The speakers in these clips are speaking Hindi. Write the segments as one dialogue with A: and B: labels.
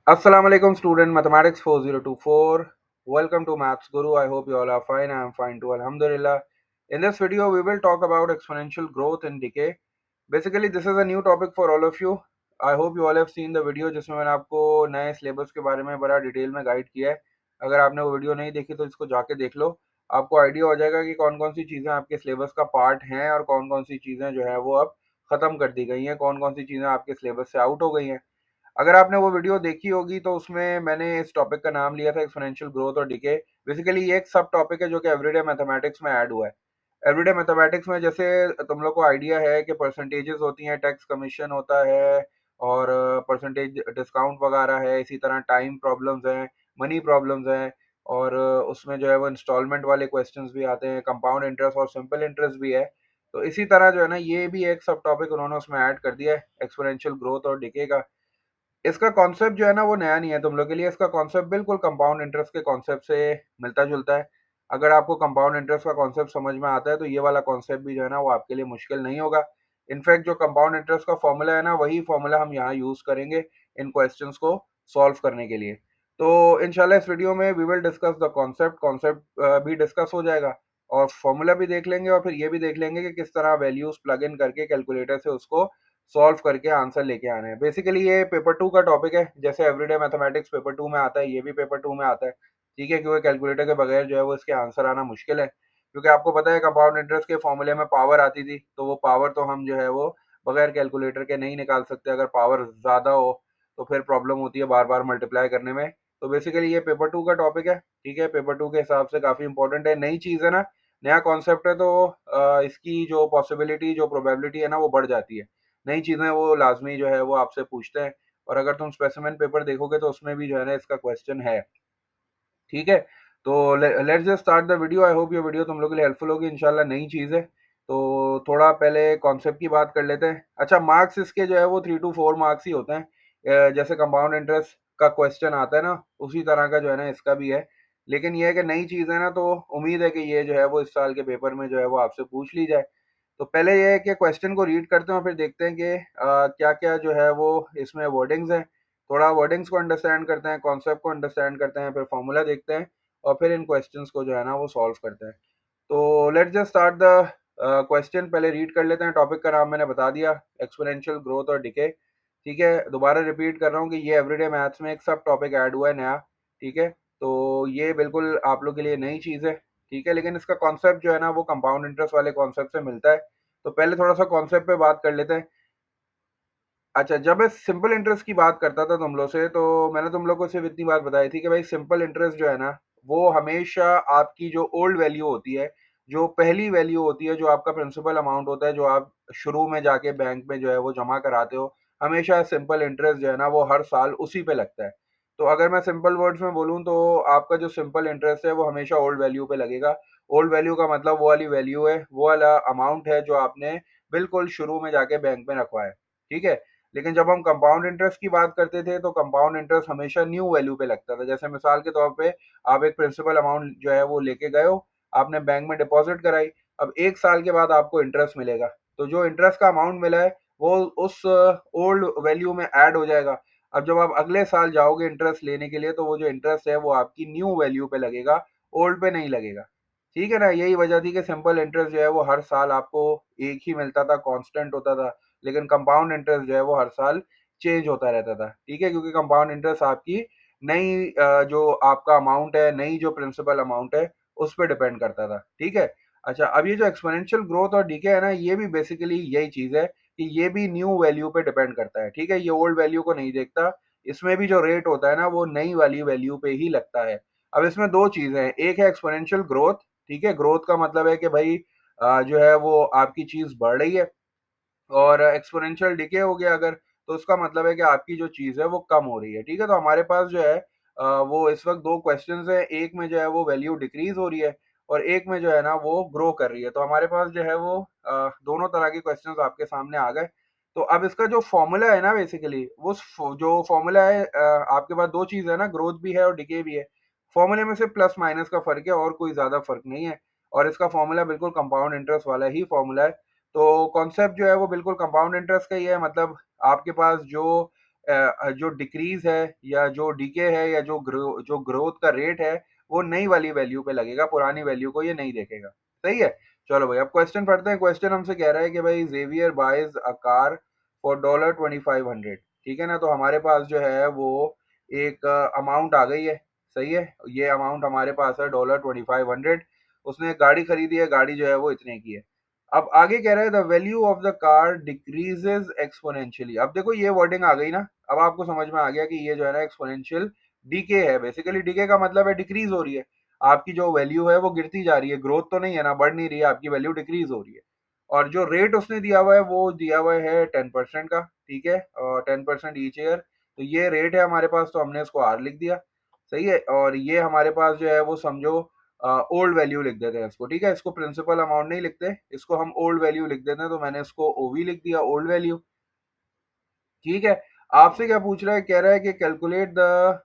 A: Assalamu alaikum student mathematics 4024. Welcome to Maths Guru. I hope you all are fine. I am fine too. Alhamdulillah. In this video we will talk about exponential growth and decay. Basically this is a new topic for all of you. I hope you all have seen the video जिसमें मैंने आपको नए सिलेबस के बारे में बड़ा डिटेल में गाइड किया है. अगर आपने वो वीडियो नहीं देखी तो इसको जाके देख लो. आपको आइडिया हो जाएगा कि कौन कौन सी चीज़ें आपके सिलेबस का पार्ट हैं और कौन कौन सी चीज़ें जो है वो अब ख़त्म कर दी गई हैं, कौन कौन सी चीज़ें आपके सिलेबस से आउट हो गई हैं. अगर आपने वो वीडियो देखी होगी तो उसमें मैंने इस टॉपिक का नाम लिया था एक्सपोनेंशियल ग्रोथ और डिके. बेसिकली ये एक सब टॉपिक है जो कि एवरीडे मैथमेटिक्स में ऐड हुआ है. एवरीडे मैथमेटिक्स में जैसे तुम लोग को आइडिया है कि परसेंटेजेस होती हैं, टैक्स कमीशन होता है और परसेंटेज डिस्काउंट वगैरह है, इसी तरह टाइम प्रॉब्लम्स हैं, मनी प्रॉब्लम्स हैं और उसमें जो है वो इंस्टॉलमेंट वाले क्वेश्चंस भी आते हैं, कंपाउंड इंटरेस्ट और सिंपल इंटरेस्ट भी है. तो इसी तरह जो है ना ये भी एक सब टॉपिक उन्होंने उसमें ऐड कर दिया है एक्सपोनेंशियल ग्रोथ और डिके का. इसका कॉन्सेप्ट जो है ना वो नया नहीं है तुम लोग के लिए. इसका कॉन्सेप्ट बिल्कुल कंपाउंड इंटरेस्ट के कॉन्सेप्ट से मिलता जुलता है. अगर आपको कंपाउंड इंटरेस्ट का कॉन्सेप्ट समझ में आता है तो ये वाला कॉन्सेप्ट भी जो है ना वो आपके लिए मुश्किल नहीं होगा. इनफैक्ट जो कंपाउंड इंटरेस्ट का फॉर्मूला है ना वही फॉर्मूला हम यहाँ यूज करेंगे इन क्वेश्चंस को सॉल्व करने के लिए. तो इंशाल्लाह इस वीडियो में we will discuss the concept concept भी डिस्कस हो जाएगा और फॉर्मूला भी देख लेंगे और फिर ये भी देख लेंगे कि किस तरह वैल्यूज प्लग इन करके कैलकुलेटर से उसको सॉल्व करके आंसर लेके आने हैं. बेसिकली ये पेपर टू का टॉपिक है. जैसे एवरीडे मैथमेटिक्स पेपर टू में आता है ये भी पेपर टू में आता है. ठीक है, क्योंकि कैलकुलेटर के बगैर जो है वो इसके आंसर आना मुश्किल है. क्योंकि आपको पता है कंपाउंड इंटरेस्ट के फॉर्मूले में पावर आती थी तो वो पावर तो हम जो है वो बगैर कैलकुलेटर के नहीं निकाल सकते. अगर पावर ज़्यादा हो तो फिर प्रॉब्लम होती है बार बार मल्टीप्लाई करने में. तो बेसिकली ये पेपर टू का टॉपिक है. ठीक है, पेपर टू के हिसाब से काफ़ी इंपॉर्टेंट है. नई चीज़ है ना, नया कॉन्सेप्ट है तो इसकी जो पॉसिबिलिटी जो प्रोबेबिलिटी है ना वो बढ़ जाती है. नई चीज़ें वो लाजमी जो है वो आपसे पूछते हैं और अगर तुम स्पेसिमेन पेपर देखोगे तो उसमें भी जो है ना इसका क्वेश्चन है. ठीक है, तो let's just start the video. I hope ये वीडियो तुम लोग के लिए हेल्पफुल होगी. इंशाल्लाह नई चीज़ है तो थोड़ा पहले कॉन्सेप्ट की बात कर लेते हैं. अच्छा, मार्क्स इसके जो है वो 3 to 4 मार्क्स ही होते हैं. जैसे कंपाउंड इंटरेस्ट का क्वेश्चन आता है ना उसी तरह का जो है ना इसका भी है. लेकिन ये है कि नई चीज़ है ना तो उम्मीद है कि ये जो है वो इस साल के पेपर में जो है वो आपसे पूछ ली जाए. तो पहले ये है कि क्वेश्चन को रीड करते हैं और फिर देखते हैं कि क्या-क्या जो है वो इसमें वर्डिंग्स हैं. थोड़ा वर्डिंग्स को अंडरस्टैंड करते हैं, कॉन्सेप्ट को अंडरस्टैंड करते हैं, फिर फॉर्मूला देखते हैं और फिर इन क्वेश्चंस को जो है ना वो सॉल्व करते हैं. तो let's just start the question. पहले रीड कर लेते हैं. टॉपिक का नाम मैंने बता दिया, एक्सपोनेंशियल ग्रोथ और डिके. ठीक है, दोबारा रिपीट कर रहा हूँ कि ये एवरीडे मैथ्स में एक सब टॉपिक ऐड हुआ है नया. ठीक है, तो ये बिल्कुल आप लोग के लिए नई चीज़ है. ठीक है, लेकिन इसका कॉन्सेप्ट जो है ना वो कंपाउंड इंटरेस्ट वाले कॉन्सेप्ट से मिलता है. तो पहले थोड़ा सा कॉन्सेप्ट पे बात कर लेते हैं. अच्छा, जब मैं सिंपल इंटरेस्ट की बात करता था तुम लोग से तो मैंने तुम लोग को सिर्फ इतनी बात बताई थी कि भाई सिंपल इंटरेस्ट जो है ना वो हमेशा आपकी जो ओल्ड वैल्यू होती है, जो पहली वैल्यू होती है, जो आपका प्रिंसिपल अमाउंट होता है, जो आप शुरू में जाके बैंक में जो है वो जमा कराते हो, हमेशा सिंपल इंटरेस्ट जो है ना वो हर साल उसी पे लगता है. तो अगर मैं सिंपल वर्ड्स में बोलूँ तो आपका जो सिंपल इंटरेस्ट है वो हमेशा ओल्ड वैल्यू पे लगेगा. ओल्ड वैल्यू का मतलब वो वाली वैल्यू है, वो वाला अमाउंट है जो आपने बिल्कुल शुरू में जाके बैंक में रखवाया. ठीक है, लेकिन जब हम कंपाउंड इंटरेस्ट की बात करते थे तो कंपाउंड इंटरेस्ट हमेशा न्यू वैल्यू पे लगता था. जैसे मिसाल के तौर पे आप एक प्रिंसिपल अमाउंट जो है वो लेके गए हो, आपने बैंक में डिपॉजिट कराई, अब 1 साल के बाद आपको इंटरेस्ट मिलेगा. तो जो इंटरेस्ट का अमाउंट मिला है वो उस ओल्ड वैल्यू में ऐड हो जाएगा. अब जब आप अगले साल जाओगे इंटरेस्ट लेने के लिए तो वो जो इंटरेस्ट है वो आपकी न्यू वैल्यू पे लगेगा, ओल्ड पे नहीं लगेगा. ठीक है ना, यही वजह थी कि सिंपल इंटरेस्ट जो है वो हर साल आपको एक ही मिलता था, कांस्टेंट होता था. लेकिन कंपाउंड इंटरेस्ट जो है वो हर साल चेंज होता रहता था. ठीक है, क्योंकि कंपाउंड इंटरेस्ट आपकी नई जो आपका अमाउंट है, नई जो प्रिंसिपल अमाउंट है उस पर डिपेंड करता था. ठीक है. अच्छा, अब ये जो एक्सपोनेंशियल ग्रोथ और डीके है ना ये भी बेसिकली यही चीज है कि ये भी न्यू वैल्यू पे डिपेंड करता है. ठीक है, ये ओल्ड वैल्यू को नहीं देखता. इसमें भी जो रेट होता है ना वो नई वाली वैल्यू पे ही लगता है. अब इसमें दो चीजें हैं, एक है एक्सपोनेंशियल ग्रोथ. ठीक है, ग्रोथ का मतलब है कि भाई जो है वो आपकी चीज बढ़ रही है और एक्सपोनेंशियल डिके हो गया अगर तो उसका मतलब है कि आपकी जो चीज़ है वो कम हो रही है. ठीक है, तो हमारे पास जो है वो इस वक्त दो क्वेश्चंस हैं. एक में जो है वो वैल्यू डिक्रीज हो रही है और एक में जो है ना वो ग्रो कर रही है. तो हमारे पास जो है वो दोनों तरह के क्वेश्चंस आपके सामने आ गए. तो अब इसका जो फॉर्मूला है ना बेसिकली वो जो फॉर्मूला है आपके पास दो चीज़ है ना, ग्रोथ भी है और डिके भी है. फॉर्मूले में से प्लस माइनस का फर्क है और कोई ज़्यादा फर्क नहीं है. और इसका फॉर्मूला बिल्कुल कंपाउंड इंटरेस्ट वाला ही फॉर्मूला है. तो कॉन्सेप्ट जो है वो बिल्कुल कंपाउंड इंटरेस्ट का ही है. मतलब आपके पास जो जो डिक्रीज है या जो डीके है या जो ग्रोथ का रेट है वो नई वाली वैल्यू पे लगेगा, पुरानी वैल्यू को ये नहीं देखेगा। सही है। चलो भाई अब क्वेश्चन पढ़ते हैं। क्वेश्चन हमसे कह रहा है कि भाई Xavier buys a car for $2500। ठीक है ना, तो हमारे पास जो है वो एक अमाउंट आ गई है। सही है, ये अमाउंट हमारे पास है $2500। उसने एक गाड़ी खरीदी है, गाड़ी जो है वो इतने की है। अब आगे कह रहा है the value of the car decreases exponentially. अब देखो ये वर्डिंग आ गई ना, अब आपको समझ में आ गया कि ये जो है ना एक्सपोनेंशियल डीके है। बेसिकली डीके का मतलब है डिक्रीज हो रही है, आपकी जो वैल्यू है वो गिरती जा रही है, ग्रोथ तो नहीं है ना, बढ़ नहीं रही है, आपकी वैल्यू डिक्रीज हो रही है। और जो रेट उसने दिया हुआ है वो दिया हुआ है 10% का। ठीक है, और 10% ईच ईयर, तो ये रेट है हमारे पास, तो हमने इसको आर लिख दिया। सही है, और ये हमारे पास जो है वो समझो ओल्ड वैल्यू लिख देते हैं इसको। ठीक है, इसको प्रिंसिपल अमाउंट नहीं लिखते, इसको हम ओल्ड वैल्यू लिख देते हैं, तो मैंने इसको ओवी लिख दिया, ओल्ड वैल्यू। ठीक है, आपसे क्या पूछ रहा है, कह रहा है कि calculate the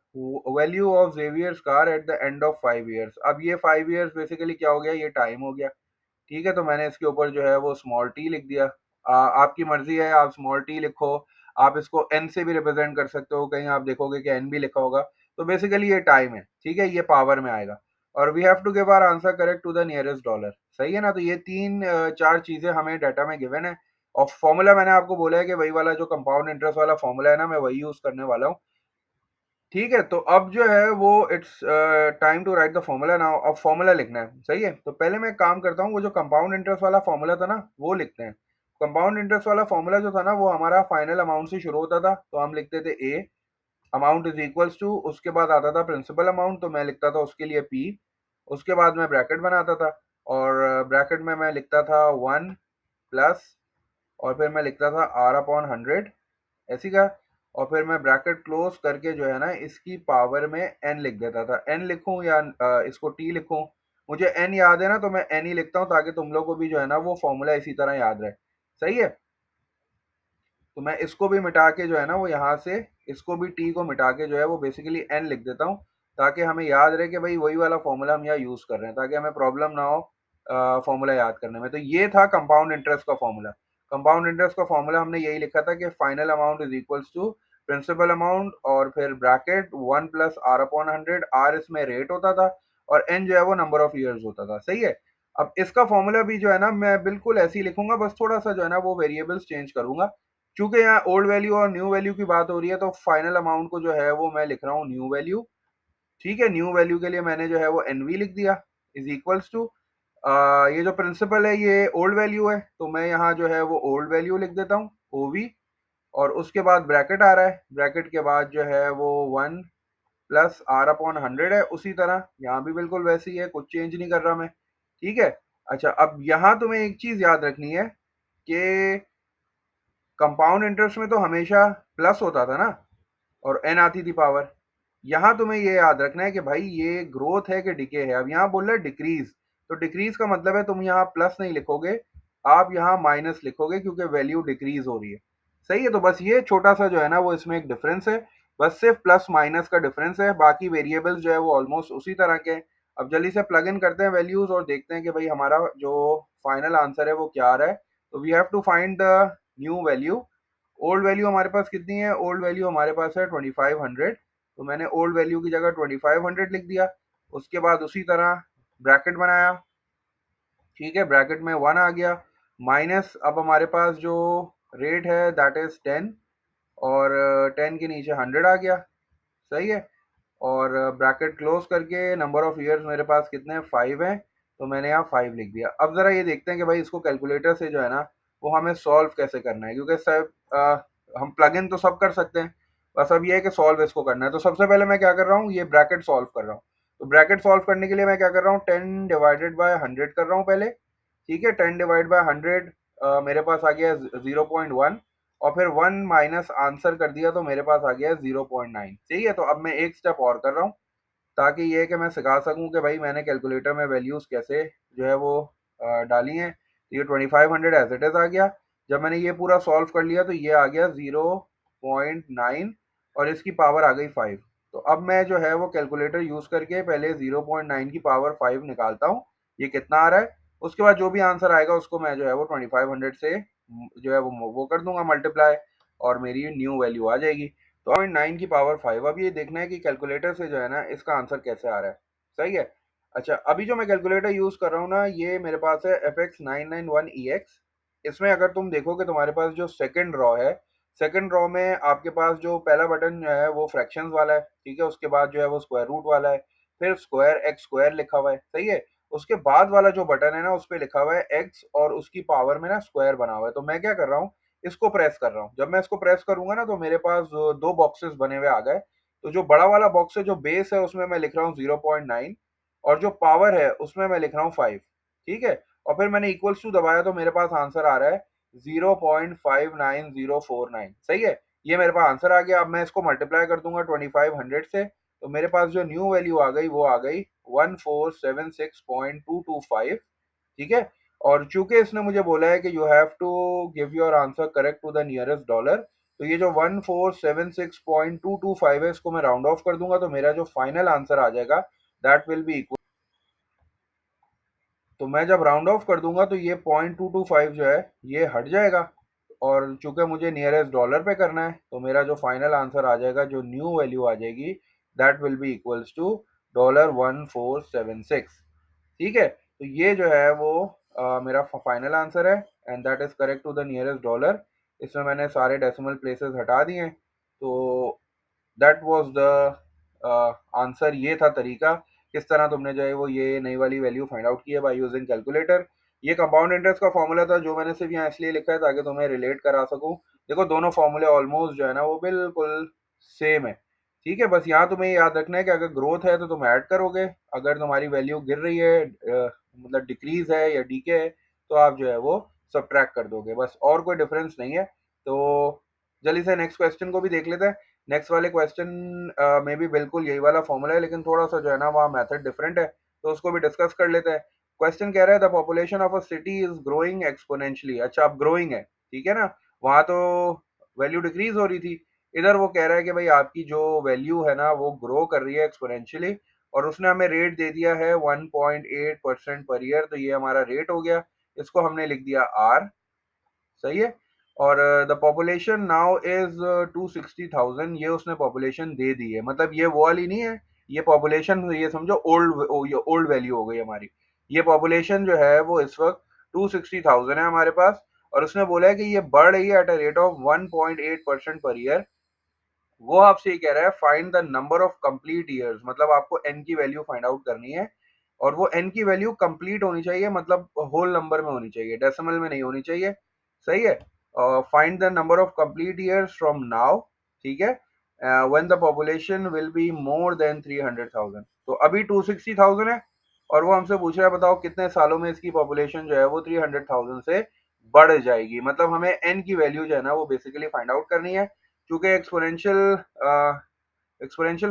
A: value of Xavier's car at the end of 5 years. अब ये 5 ईयर्स बेसिकली क्या हो गया, ये टाइम हो गया। ठीक है, तो मैंने इसके ऊपर जो है वो स्मॉल टी लिख दिया। आपकी मर्जी है, आप स्मॉल टी लिखो, आप इसको एन से भी रिप्रेजेंट कर सकते हो, कहीं आप देखोगे कि एन भी लिखा होगा। तो बेसिकली ये टाइम है। ठीक है, ये पावर में आएगा। और we have to give our answer correct to the nearest dollar. सही है ना, तो ये तीन चार चीजें हमें डाटा में गिवन है। और फॉर्मूला मैंने आपको बोला है कि वही वाला जो कंपाउंड इंटरेस्ट वाला फॉर्मूला है ना, मैं वही यूज करने वाला हूँ। ठीक है, तो अब जो है वो it's time to write the formula now. अब फॉर्मूला लिखना है। सही है, तो पहले मैं एक काम करता हूँ, वो जो कंपाउंड इंटरेस्ट वाला फॉर्मूला था ना वो लिखते हैं। कंपाउंड इंटरेस्ट वाला फॉर्मूला जो था ना वो हमारा फाइनल अमाउंट से शुरू होता था, तो हम लिखते थे ए अमाउंट इज इक्वल्स टू, उसके बाद आता था प्रिंसिपल अमाउंट, तो मैं लिखता था उसके लिए पी। उसके बाद मैं ब्रैकेट बनाता था, और ब्रैकेट में मैं लिखता था 1 प्लस, और फिर मैं लिखता था आर अपॉन 100, ऐसी का। और फिर मैं ब्रैकेट क्लोज करके जो है ना इसकी पावर में एन लिख देता था। एन लिखूं या इसको टी लिखूं, मुझे एन याद है ना, तो मैं एन ही लिखता हूँ, ताकि तुम लोग को भी जो है ना वो फॉर्मूला इसी तरह याद रहे। सही है, तो मैं इसको भी मिटा के जो है ना वो यहाँ से, इसको भी टी को मिटा के जो है वो बेसिकली एन लिख देता हूँ, ताकि हमें याद रहे कि भाई वही वाला फॉर्मूला हम यहाँ यूज कर रहे हैं, ताकि हमें प्रॉब्लम ना हो फॉर्मूला याद करने में। तो ये था कंपाउंड इंटरेस्ट का फॉर्मूला। कंपाउंड इंटरेस्ट का फॉर्मूला हमने यही लिखा था कि final amount is equals to principal amount, और फिर bracket 1 plus R upon 100। R इसमें रेट होता था, और एन जो है वो नंबर ऑफ ईयर्स होता था। सही है, अब इसका फॉर्मूला भी जो है ना मैं बिल्कुल ऐसे ही लिखूंगा, बस थोड़ा सा जो है ना वो वेरिएबल्स चेंज करूंगा। चूंकि यहाँ ओल्ड वैल्यू और न्यू वैल्यू की बात हो रही है, तो फाइनल अमाउंट को जो है वो मैं लिख रहा हूँ न्यू वैल्यू। ठीक है, न्यू वैल्यू के लिए मैंने जो है वो एनवी लिख दिया, इज इक्वल्स टू ये जो प्रिंसिपल है ये ओल्ड वैल्यू है, तो मैं यहाँ जो है वो ओल्ड वैल्यू लिख देता हूँ, ओवी। और उसके बाद ब्रैकेट आ रहा है, ब्रैकेट के बाद जो है वो 1 प्लस आर अपॉन 100 है, उसी तरह यहाँ भी बिल्कुल वैसे ही है, कुछ चेंज नहीं कर रहा मैं। ठीक है, अच्छा अब यहाँ तुम्हें एक चीज याद रखनी है कि कंपाउंड इंटरेस्ट में तो हमेशा प्लस होता था ना, और एन आती थी पावर। यहाँ तुम्हें ये याद रखना है कि भाई ये ग्रोथ है कि डिके है। अब यहाँ बोल रहा है डिक्रीज, तो डिक्रीज का मतलब है तुम यहाँ प्लस नहीं लिखोगे, आप यहाँ माइनस लिखोगे, क्योंकि वैल्यू डिक्रीज हो रही है। सही है, तो बस ये छोटा सा जो है ना वो इसमें एक डिफरेंस है, बस सिर्फ प्लस माइनस का डिफरेंस है, बाकी वेरिएबल्स जो है वो ऑलमोस्ट उसी तरह के हैं। अब जल्दी से प्लग इन करते हैं वैल्यूज और देखते हैं कि भाई हमारा जो फाइनल आंसर है वो क्या आ रहा है। तो we have to find the new value. Old value हमारे पास कितनी है, ओल्ड वैल्यू हमारे पास है 2500, तो मैंने ओल्ड वैल्यू की जगह 2500 लिख दिया। उसके बाद उसी तरह ब्रैकेट बनाया। ठीक है, ब्रैकेट में 1 आ गया, माइनस अब हमारे पास जो रेट है दैट इज 10, और 10 के नीचे 100 आ गया। सही है, और ब्रैकेट क्लोज करके नंबर ऑफ ईयर्स मेरे पास कितने हैं, 5 हैं, तो मैंने यहाँ 5 लिख दिया। अब जरा ये देखते हैं कि भाई इसको कैलकुलेटर से जो है ना वो हमें सॉल्व कैसे करना है, क्योंकि सब हम प्लग इन तो सब कर सकते हैं, बस अब ये है कि सॉल्व इसको करना है। तो सबसे पहले मैं क्या कर रहा हूँ, ये ब्रैकेट सॉल्व कर रहा हूँ। तो ब्रैकेट सॉल्व करने के लिए मैं क्या कर रहा हूँ, 10 डिवाइडेड बाय 100 कर रहा हूँ पहले। ठीक है, 10 डिवाइड बाय 100 मेरे पास आ गया 0.1, और फिर 1 माइनस आंसर कर दिया, तो मेरे पास आ गया 0.9। सही है, तो अब मैं एक स्टेप और कर रहा हूँ, ताकि ये है कि मैं सिखा सकूं कि भाई मैंने कैलकुलेटर में वैल्यूज कैसे जो है वो डाली हैं। तो ये 2500 एज इट इज आ गया। जब मैंने ये पूरा सॉल्व कर लिया तो ये आ गया 0.9, और इसकी पावर आ गई 5। तो अब मैं जो है वो कैलकुलेटर यूज करके पहले 0.9 की पावर 5 निकालता हूँ, ये कितना आ रहा है। उसके बाद जो भी आंसर आएगा उसको मैं जो है वो 2500 से जो है वो कर दूंगा मल्टीप्लाई, और मेरी न्यू वैल्यू आ जाएगी। तो 0.9 की पावर 5। अब ये देखना है कि कैलकुलेटर से जो है ना इसका आंसर कैसे आ रहा है। सही है। अच्छा, अभी जो मैं कैलकुलेटर यूज कर रहा हूँ ना, ये मेरे पास है FX991EX। इसमें अगर तुम देखोगे तुम्हारे पास जो सेकंड रॉ है, सेकंड रॉ में आपके पास जो पहला बटन जो है वो फ्रैक्शंस वाला है, ठीक है। उसके बाद जो है वो स्क्वायर रूट वाला है, फिर स्क्वायर एक्स स्क्वायर लिखा हुआ है, सही है। उसके बाद वाला जो बटन है ना उस पे लिखा हुआ है एक्स और उसकी पावर में ना स्क्वायर बना हुआ है। तो मैं क्या कर रहा हूँ, इसको प्रेस कर रहा हूँ। जब मैं इसको प्रेस करूंगा ना तो मेरे पास दो बॉक्सेस बने हुए आ गए। तो जो बड़ा वाला बॉक्स है, जो बेस है, उसमें मैं लिख रहा हूँ 0.9, और जो पावर है उसमें मैं लिख रहा हूँ 5, ठीक है। और फिर मैंने इक्वल्स टू दबाया तो मेरे पास आंसर आ रहा है 0.59049, सही है। ये मेरे पास आंसर आ गया। अब मैं इसको मल्टीप्लाई कर दूंगा 2500 से, तो मेरे पास जो न्यू वैल्यू आ गई वो आ गई 1476.225, ठीक है। और चूंकि इसने मुझे बोला है कि you have to give your answer correct to the nearest dollar, तो ये जो 1476.225 है इसको मैं राउंड ऑफ कर दूंगा, तो मेरा जो फाइनल आंसर आ जाएगा दैट विल बी इक्वल। तो मैं जब राउंड ऑफ कर दूंगा तो ये 0.225 जो है ये हट जाएगा, और चूंकि मुझे नियरेस्ट डॉलर पे करना है तो मेरा जो फाइनल आंसर आ जाएगा, जो न्यू वैल्यू आ जाएगी, that will be equals to $1476, ठीक है। तो ये जो है वो मेरा फाइनल आंसर है, and that is correct to the nearest dollar. इसमें मैंने सारे डेसिमल प्लेसेस हटा दिए हैं। तो दैट वाज द आंसर। ये था तरीका किस तरह तुमने जो है वो ये नई वाली वैल्यू फाइंड आउट की है बाय यूजिंग कैलकुलेटर। ये कंपाउंड इंटरेस्ट का फॉर्मूला था जो मैंने सिर्फ यहाँ इसलिए लिखा है ताकि तुम्हें रिलेट करा सकूं। देखो दोनों फॉर्मूले ऑलमोस्ट जो है ना वो बिल्कुल सेम है, ठीक है। बस यहाँ तुम्हें याद रखना है कि अगर ग्रोथ है तो तुम ऐड करोगे, अगर तुम्हारी वैल्यू गिर रही है, मतलब डिक्रीज है या डीके है, तो आप जो है वो सब्ट्रैक्ट कर दोगे, बस, और कोई डिफरेंस नहीं है। तो जल्दी से नेक्स्ट क्वेश्चन को भी देख लेते हैं। नेक्स्ट वाले क्वेश्चन में भी बिल्कुल यही वाला फॉर्मूला है, लेकिन थोड़ा सा जो है ना वहाँ मेथड डिफरेंट है, तो उसको भी डिस्कस कर लेते हैं। क्वेश्चन कह रहा है the population of a city is growing exponentially. अच्छा, अब ग्रोइंग है, ठीक है ना, वहाँ तो वैल्यू डिक्रीज हो रही थी, इधर वो कह रहा है कि भाई आपकी जो वैल्यू है ना वो ग्रो कर रही है एक्सपोनेंशियली, और उसने हमें रेट दे दिया है 1.8% पर ईयर। तो ये हमारा रेट हो गया, इसको हमने लिख दिया आर, सही है। और द पॉपुलेशन नाउ इज 260,000, ये उसने पॉपुलेशन दे दी है, मतलब ये वो वाली नहीं है, ये पॉपुलेशन ये समझो ओल्ड, ये ओल्ड वैल्यू हो गई हमारी। ये पॉपुलेशन जो है वो इस वक्त 260,000 है हमारे पास, और उसने बोला है कि ये बढ़ रही है at a rate of 1.8% per year. वो आपसे ये कह रहा है find the number of complete years, मतलब आपको एन की वैल्यू फाइंड आउट करनी है, और वो एन की वैल्यू कंप्लीट होनी चाहिए, मतलब होल नंबर में होनी चाहिए, डेसिमल में नहीं होनी चाहिए, सही है। Find the number of complete years from now, ठीक है, when the population will be more than 300,000। तो अभी 260,000 है, और वो हमसे पूछ रहा है बताओ कितने सालों में इसकी पॉपुलेशन जो है वो 300,000 से बढ़ जाएगी, मतलब हमें एन की वैल्यू जो है ना वो बेसिकली फाइंड आउट करनी है। चूंकि एक्सपोनेंशियल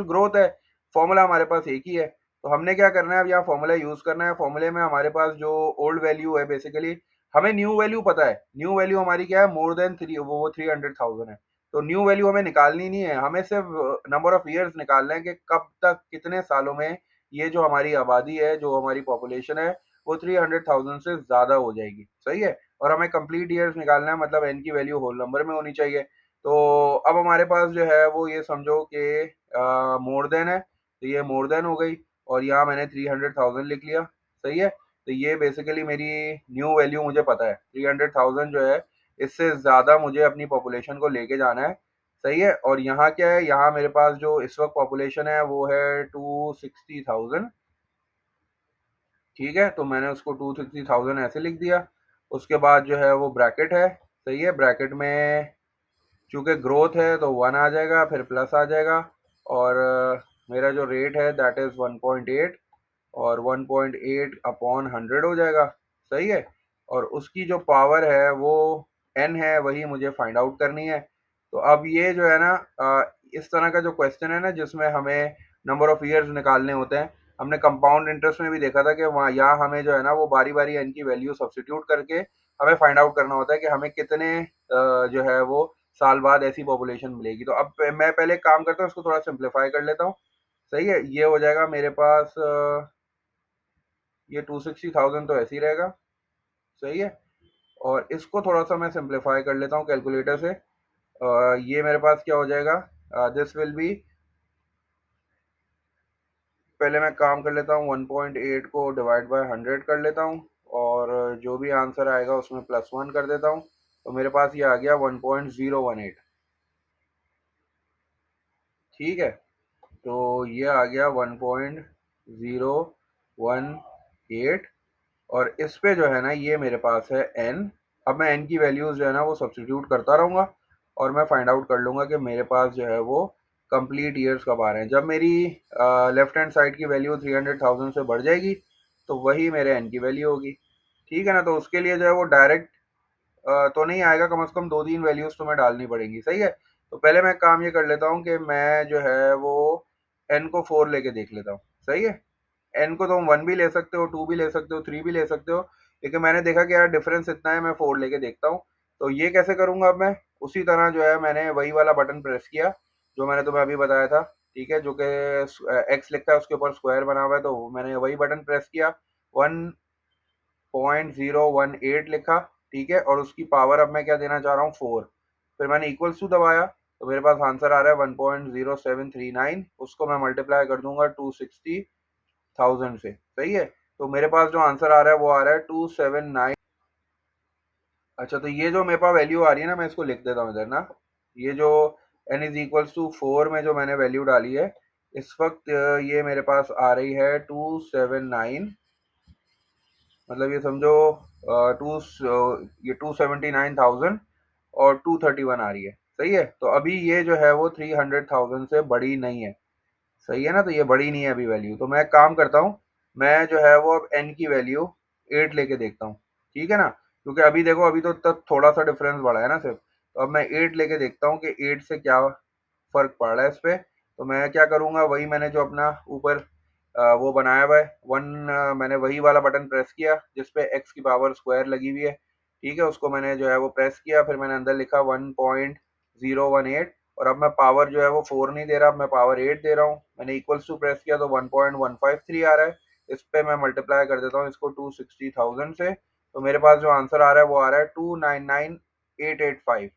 A: ग्रोथ है, फॉर्मूला हमारे पास एक ही है, तो हमने क्या करना है, अब यहाँ फॉर्मूला यूज करना है। फॉर्मूले में हमारे पास जो ओल्ड वैल्यू है, बेसिकली हमें न्यू वैल्यू पता है, न्यू वैल्यू हमारी क्या है, मोर देन थ्री, वो 300,000 है। तो न्यू वैल्यू हमें निकालनी नहीं है, हमें सिर्फ नंबर ऑफ ईयर्स निकालना है कि कब तक, कितने सालों में ये जो हमारी आबादी है, जो हमारी पॉपुलेशन है, वो 300,000 से ज्यादा हो जाएगी, सही है। और हमें कंप्लीट ईयर्स निकालना है, मतलब एन की वैल्यू होल नंबर में होनी चाहिए। तो अब हमारे पास जो है वो ये समझो कि मोर देन है, तो ये मोर देन हो गई, और यहाँ मैंने 300,000 लिख लिया, सही है। तो ये बेसिकली मेरी न्यू वैल्यू मुझे पता है 300,000 जो है, इससे ज़्यादा मुझे अपनी पॉपुलेशन को लेके जाना है, सही है। और यहाँ क्या है, यहाँ मेरे पास जो इस वक्त पॉपुलेशन है वो है 260,000, ठीक है। तो मैंने उसको 260,000 ऐसे लिख दिया। उसके बाद जो है वो ब्रैकेट है, सही है, ब्रैकेट में चूंकि ग्रोथ है तो 1 आ जाएगा, फिर प्लस आ जाएगा, और मेरा जो रेट है दैट इज़ 1.8, और 1.8 अपॉन 100 हो जाएगा, सही है। और उसकी जो पावर है वो n है, वही मुझे फाइंड आउट करनी है। तो अब ये जो है ना इस तरह का जो क्वेश्चन है ना जिसमें हमें नंबर ऑफ ईयर्स निकालने होते हैं, हमने कंपाउंड इंटरेस्ट में भी देखा था कि वहाँ यहाँ हमें जो है ना वो बारी बारी n की वैल्यू सब्स्टिट्यूट करके हमें फाइंड आउट करना होता है कि हमें कितने जो है वो साल बाद ऐसी पॉपुलेशन मिलेगी। तो अब मैं पहले एक काम करता हूँ, इसको थोड़ा सिंप्लीफाई कर लेता हूँ, सही है। ये हो जाएगा मेरे पास ये 260,000 तो ऐसे ही रहेगा, सही है। और इसको थोड़ा सा मैं सिंप्लीफाई कर लेता हूँ कैलकुलेटर से, ये मेरे पास क्या हो जाएगा, दिस विल बी, पहले मैं काम कर लेता हूँ 1.8 को डिवाइड बाय 100 कर लेता हूँ, और जो भी आंसर आएगा उसमें +1 कर देता हूँ, तो मेरे पास ये आ गया 1.018। ठीक है, तो ये आ गया 1.018, और इस पे जो है ना ये मेरे पास है n। अब मैं n की वैल्यूज जो है ना वो सब्स्टिट्यूट करता रहूँगा, और मैं फाइंड आउट कर लूँगा कि मेरे पास जो है वो कंप्लीट ईयर्स कब आ रहे हैं। जब मेरी लेफ्ट हैंड साइड की वैल्यू 300,000 से बढ़ जाएगी तो वही मेरे n की वैल्यू होगी। ठीक है ना, तो उसके लिए जो है वो डायरेक्ट तो नहीं आएगा, कम से कम दो तीन वैल्यूज तो मैं डालनी पड़ेंगी। सही है, तो पहले मैं काम ये कर लेता हूँ कि मैं जो है वो n को 4 लेके देख लेता हूँ। सही है, एन को तुम 1 भी ले सकते हो, 2 भी ले सकते हो, 3 भी ले सकते हो, लेकिन मैंने देखा कि यार डिफरेंस इतना है, मैं 4 लेके देखता हूँ। तो ये कैसे करूंगा अब मैं, उसी तरह जो है मैंने वही वाला बटन प्रेस किया जो मैंने तुम्हें अभी बताया था। ठीक है, जो कि एक्स लिखा है उसके ऊपर स्क्वायर बना हुआ है, तो मैंने वही बटन प्रेस किया, 1.018 लिखा। ठीक है, और उसकी पावर अब मैं क्या देना चाह रहा हूँ, 4। फिर मैंने इक्वल्स टू दबाया, तो मेरे पास आंसर आ रहा है 1.0739। उसको मैं मल्टीप्लाई कर दूंगा 260,000 से। सही है, तो मेरे पास जो आंसर आ रहा है वो आ रहा है 279। अच्छा, तो ये जो मेरे पास वैल्यू आ रही है ना, मैं इसको लिख देता हूँ इधर ना। ये जो n=4 में जो मैंने वैल्यू डाली है इस वक्त, ये मेरे पास आ रही है 279, मतलब ये समझो टू ये 279,000 और 231 आ रही है। सही है, तो अभी ये जो है वो 300,000 से बड़ी नहीं है। सही है ना, तो ये बड़ी नहीं है अभी वैल्यू, तो मैं एक काम करता हूँ, मैं जो है वो अब n की वैल्यू 8 लेके देखता हूँ। ठीक है ना, क्योंकि अभी देखो अभी तो तब थोड़ा सा डिफरेंस बढ़ा है ना सिर्फ, तो अब मैं 8 लेके देखता हूँ कि 8 से क्या फर्क पड़ रहा है इस पे। तो मैं क्या करूँगा, वही मैंने जो अपना ऊपर वो बनाया हुआ है मैंने वही वाला बटन प्रेस किया जिसपे x की पावर स्क्वायर लगी हुई है। ठीक है, उसको मैंने जो है वो प्रेस किया, फिर मैंने अंदर लिखा 1.018, और अब मैं पावर जो है वो 4 नहीं दे रहा, अब मैं पावर 8 दे रहा हूँ। मैंने इक्वल्स टू प्रेस किया तो 1.153 आ रहा है। इस पे मैं मल्टीप्लाई कर देता हूँ इसको 260,000 से, तो मेरे पास जो आंसर आ रहा है वो आ रहा है 299,885।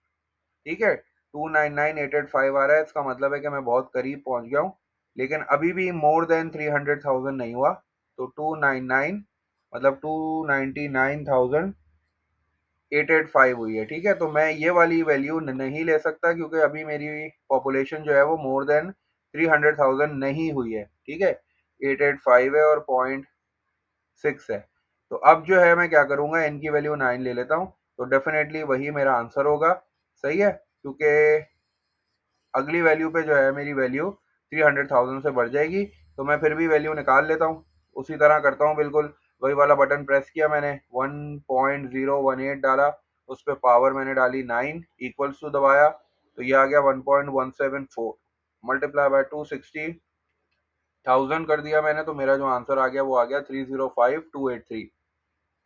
A: ठीक है, 299,885 आ रहा है। इसका मतलब है कि मैं बहुत करीब पहुंच गया हूँ, लेकिन अभी भी मोर देन 300,000 नहीं हुआ। तो 299 मतलब 299,885 हुई है। ठीक है, तो मैं ये वाली वैल्यू नहीं ले सकता क्योंकि अभी मेरी पॉपुलेशन जो है वो मोर देन 300,000 नहीं हुई है। ठीक है, 885 है और 0.6 है। तो अब जो है मैं क्या करूंगा, n की वैल्यू 9 ले लेता हूँ, तो डेफिनेटली वही मेरा आंसर होगा। सही है, क्योंकि अगली वैल्यू पे जो है मेरी वैल्यू 300,000 से बढ़ जाएगी, तो मैं फिर भी वैल्यू निकाल लेता हूँ। उसी तरह करता हूँ बिल्कुल, वही वाला बटन प्रेस किया मैंने, 1.018 डाला, उस पर पावर मैंने डाली 9, इक्वल्स टू दबाया, तो ये आ गया 1.174 मल्टीप्लाई बाय 260,000 कर दिया मैंने, तो मेरा जो आंसर आ गया वो आ गया 305,283।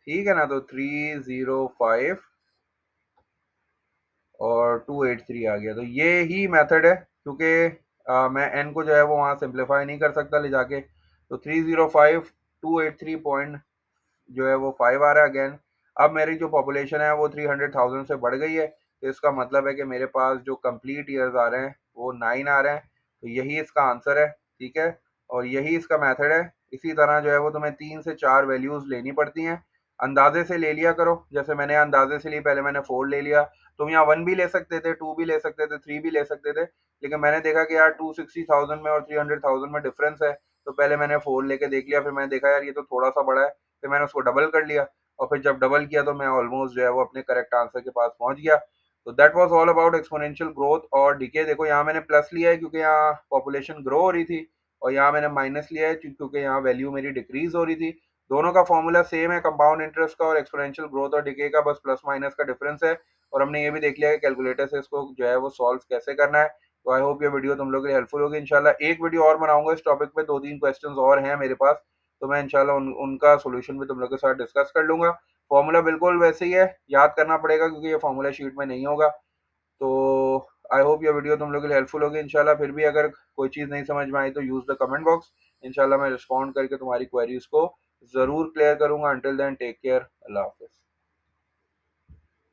A: ठीक है ना, तो 305 और 283 आ गया। तो ये ही मेथड है, क्योंकि मैं n को जो है वो वहाँ सिंप्लीफाई नहीं कर सकता ले जाके, तो 305,283 पॉइंट जो है वो 5 आ रहा है अगेन। अब मेरी जो पॉपुलेशन है वो 300,000 से बढ़ गई है, तो इसका मतलब है कि मेरे पास जो कंप्लीट ईयर्स आ रहे हैं वो 9 आ रहे हैं, तो यही इसका आंसर है। ठीक है, और यही इसका मेथड है। इसी तरह जो है वो तुम्हें 3 से 4 वैल्यूज लेनी पड़ती हैं, अंदाजे से ले लिया करो। जैसे मैंने अंदाजे से ली, पहले मैंने 4 ले लिया, तुम यहाँ 1 भी ले सकते थे, 2 भी ले सकते थे, 3 भी ले सकते थे, लेकिन मैंने देखा कि यार 260,000 में और 300,000 में डिफरेंस है, तो पहले मैंने 4 लेके देख लिया, फिर मैंने देखा यार ये तो थोड़ा सा बड़ा है, फिर मैंने उसको डबल कर लिया, और फिर जब डबल किया तो मैं ऑलमोस्ट जो है वो अपने करेक्ट आंसर के पास पहुंच गया। तो that was all about exponential growth और डिके। देखो यहाँ मैंने प्लस लिया है क्योंकि यहाँ पॉपुलेशन ग्रो हो रही थी, और यहाँ मैंने माइनस लिया है क्योंकि यहाँ वैल्यू मेरी डिक्रीज हो रही थी। दोनों का फॉर्मूला सेम है, कंपाउंड इंटरेस्ट का और एक्सपोनेंशियल ग्रोथ और डिके का, बस प्लस माइनस का डिफरेंस है। और हमने ये भी देख लिया कि कैलकुलेटर से इसको जो है वो सॉल्व कैसे करना है। तो आई होप ये वीडियो तुम लोग के लिए हेल्पफुल होगी। इंशाल्लाह एक वीडियो और बनाऊंगा इस टॉपिक पे, दो तीन क्वेश्चंस और हैं मेरे पास, तो मैं इंशाल्लाह उनका सोल्यूशन भी तुम लोग के साथ डिस्कस कर लूंगा। फॉर्मूला बिल्कुल वैसे ही है, याद करना पड़ेगा क्योंकि ये फॉर्मूला शीट में नहीं होगा। तो आई होप ये वीडियो तुम लोग के लिए हेल्पफुल होगी। इंशाल्लाह फिर भी अगर कोई चीज़ नहीं समझ में आई तो यूज़ द कमेंट बॉक्स, इंशाल्लाह मैं रिस्पॉन्ड करके तुम्हारी क्वेरीज को ज़रूर क्लियर करूंगा। अंटिल देन टेक केयर, अल्लाह हाफिज़।